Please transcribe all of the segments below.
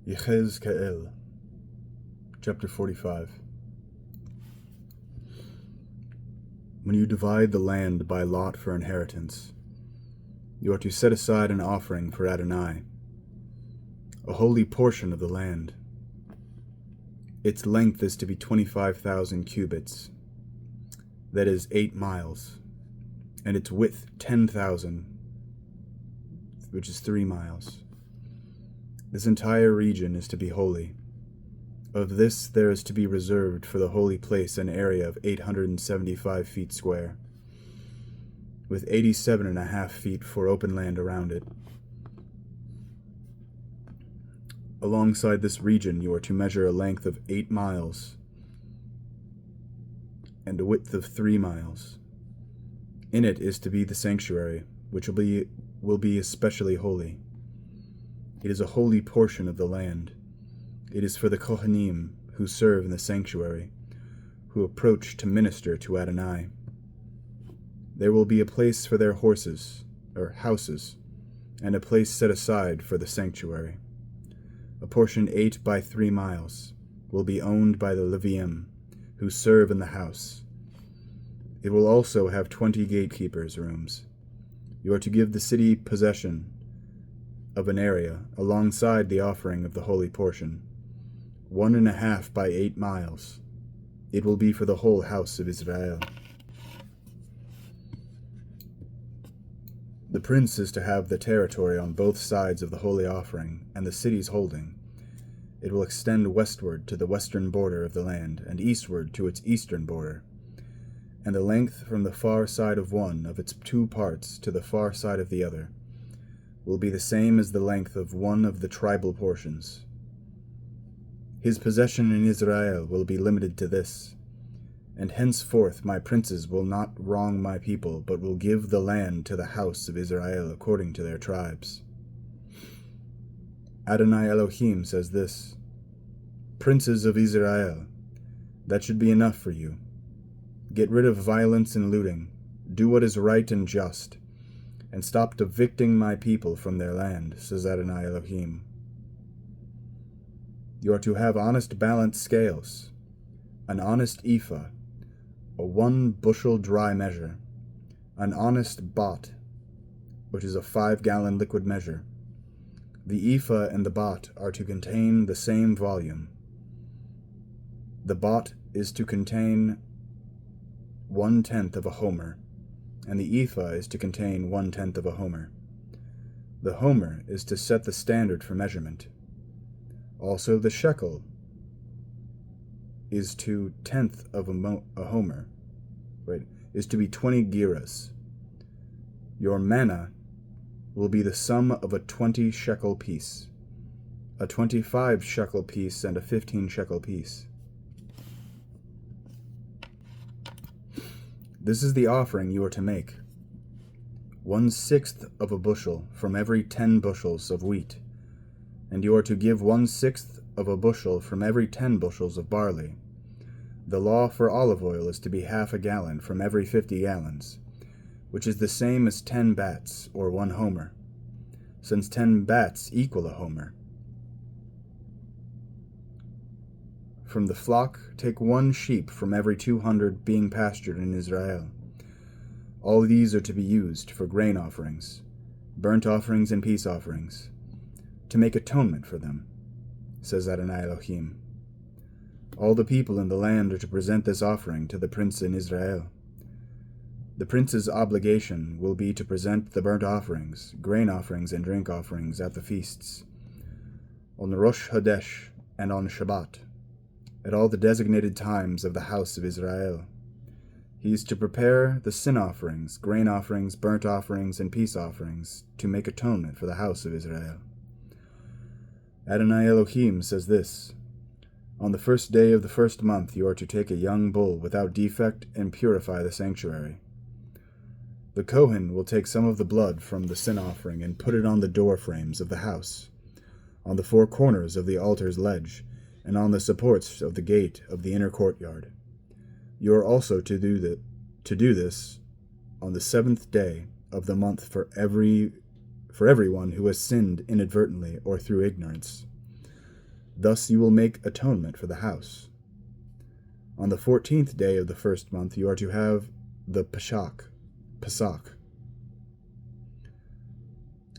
Yechezk'el, chapter 45. When you divide the land by lot for inheritance, you are to set aside an offering for Adonai, a holy portion of the land. Its length is to be 25,000 cubits, that is 8 miles, and its width 10,000, which is 3 miles. This entire region is to be holy. Of this there is to be reserved for the holy place an area of 875 feet square, with 87.5 feet for open land around it. Alongside this region you are to measure a length of 8 miles and a width of 3 miles. In it is to be the sanctuary, which will be especially holy. It is a holy portion of the land. It is for the Kohanim who serve in the sanctuary, who approach to minister to Adonai. There will be a place for their houses, and a place set aside for the sanctuary. A portion 8 by 3 miles will be owned by the Leviim, who serve in the house. It will also have 20 gatekeepers' rooms. You are to give the city possession of an area alongside the offering of the holy portion, 1.5 by 8 miles. It will be for the whole house of Israel. The prince is to have the territory on both sides of the holy offering and the city's holding. It will extend westward to the western border of the land, and eastward to its eastern border, and the length from the far side of one of its 2 parts to the far side of the other will be the same as the length of one of the tribal portions. His possession in Israel will be limited to this, and henceforth my princes will not wrong my people, but will give the land to the house of Israel according to their tribes. Adonai Elohim says this: Princes of Israel, that should be enough for you. Get rid of violence and looting, do what is right and just, and stop evicting my people from their land, says Adonai Elohim. You are to have honest balanced scales, an honest ephah, a 1 bushel dry measure, an honest bot, which is a 5-gallon liquid measure. The ephah and the bot are to contain the same volume. The bot is to contain 1/10 of a homer, and the ephah is to contain 1/10 of a homer. The homer is to set the standard for measurement. Also the shekel is to 1/10 of a homer, is to be 20 gerahs. Your manna will be the sum of a 20 shekel piece, a 25 shekel piece, and a 15 shekel piece. This is the offering you are to make: 1/6 of a bushel from every 10 bushels of wheat, and you are to give 1/6 of a bushel from every 10 bushels of barley. The law for olive oil is to be 1/2 gallon from every 50 gallons, which is the same as 10 bats, or 1 homer, since 10 bats equal a homer. From the flock, take 1 sheep from every 200 being pastured in Israel. All these are to be used for grain offerings, burnt offerings, and peace offerings, to make atonement for them, says Adonai Elohim. All the people in the land are to present this offering to the prince in Israel. The prince's obligation will be to present the burnt offerings, grain offerings, and drink offerings at the feasts, on Rosh Hodesh and on Shabbat, at all the designated times of the house of Israel. He is to prepare the sin offerings, grain offerings, burnt offerings, and peace offerings to make atonement for the house of Israel. Adonai Elohim says this: On the 1st day of the 1st month you are to take a young bull without defect and purify the sanctuary. The Kohen will take some of the blood from the sin offering and put it on the door frames of the house, on the 4 corners of the altar's ledge, and on the supports of the gate of the inner courtyard. You are also to do this on the 7th day of the month for everyone who has sinned inadvertently or through ignorance. Thus you will make atonement for the house. On the 14th day of the first month you are to have the Pesach,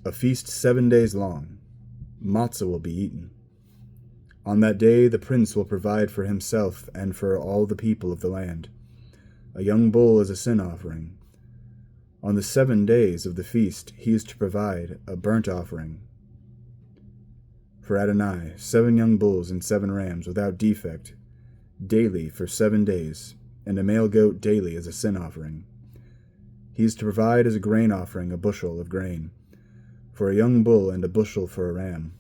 a feast 7 days long. Matzah will be eaten. On that day the prince will provide for himself and for all the people of the land a young bull as a sin offering. On the 7 days of the feast he is to provide a burnt offering for Adonai, 7 young bulls and 7 rams without defect, daily for 7 days, and a male goat daily as a sin offering. He is to provide as a grain offering a bushel of grain, for a young bull and a bushel for a ram,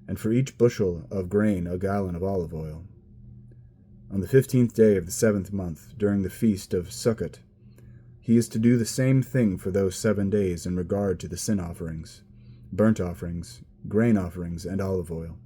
and for each bushel of grain a gallon of olive oil. On the 15th day of the 7th month, during the feast of Sukkot, he is to do the same thing for those 7 days in regard to the sin offerings, burnt offerings, grain offerings, and olive oil.